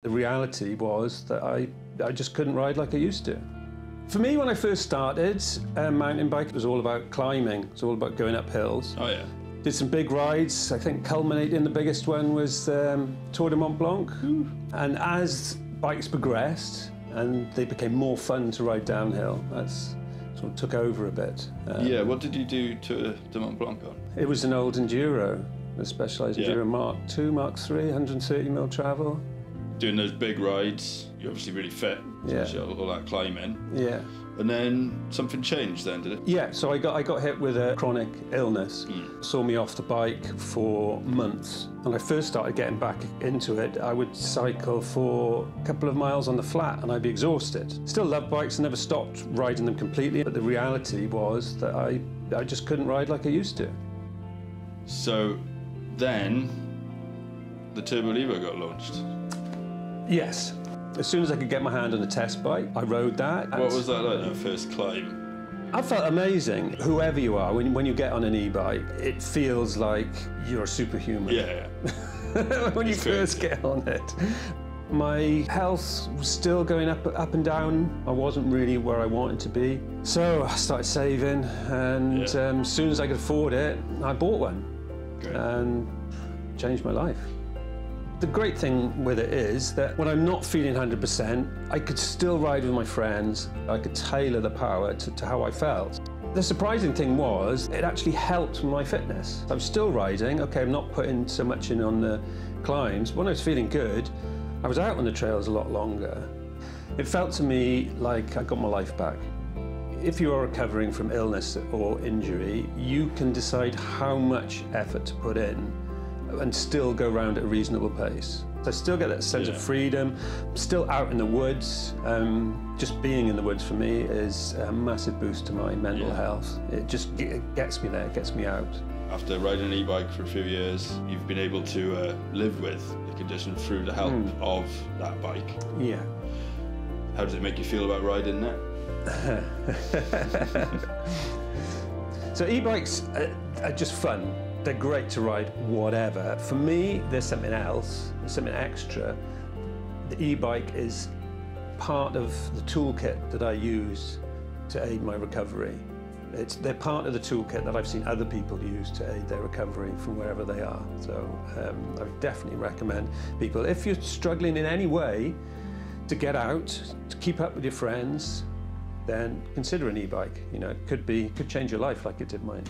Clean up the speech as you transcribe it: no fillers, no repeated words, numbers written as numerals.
The reality was that I just couldn't ride like I used to. For me, when I first started, mountain bike was all about climbing. It was all about going up hills. Oh, yeah. Did some big rides. I think culminating, the biggest one was Tour de Mont Blanc. Ooh. And as bikes progressed and they became more fun to ride downhill, that's sort of took over a bit. Yeah, what did you do to Mont Blanc on? It was an old Enduro, a Specialized Enduro Mark II, Mark III, 130mm travel. Doing those big rides, you're obviously really fit, especially all that climbing. Yeah. And then something changed then, did it? Yeah, so I got hit with a chronic illness. Saw me off the bike for months. When I first started getting back into it, I would cycle for a couple of miles on the flat and I'd be exhausted. Still loved bikes, never stopped riding them completely, but the reality was that I just couldn't ride like I used to. So then the Turbo Levo got launched. Yes. As soon as I could get my hand on a test bike, I rode that. What was that like, that first climb? I felt amazing. Whoever you are, when you get on an e-bike, it feels like you're a superhuman. Yeah. When you first get on it. My health was still going up and down. I wasn't really where I wanted to be. So I started saving, and as soon as I could afford it, I bought one. Great. And changed my life. The great thing with it is that when I'm not feeling 100%, I could still ride with my friends. I could tailor the power to how I felt. The surprising thing was, it actually helped my fitness. I'm still riding. Okay, I'm not putting so much in on the climbs. When I was feeling good, I was out on the trails a lot longer. It felt to me like I got my life back. If you are recovering from illness or injury, you can decide how much effort to put in and still go around at a reasonable pace. I still get that sense of freedom, still out in the woods. Just being in the woods for me is a massive boost to my mental health. It just gets me there, it gets me out. After riding an e-bike for a few years, you've been able to live with the condition through the help of that bike. Yeah. How does it make you feel about riding now? So e-bikes are just fun. They're great to ride whatever. For me, there's something else, there's something extra. The e-bike is part of the toolkit that I use to aid my recovery. They're part of the toolkit that I've seen other people use to aid their recovery from wherever they are. So I would definitely recommend people, if you're struggling in any way to get out, to keep up with your friends, then consider an e-bike. You know, it could change your life like it did mine.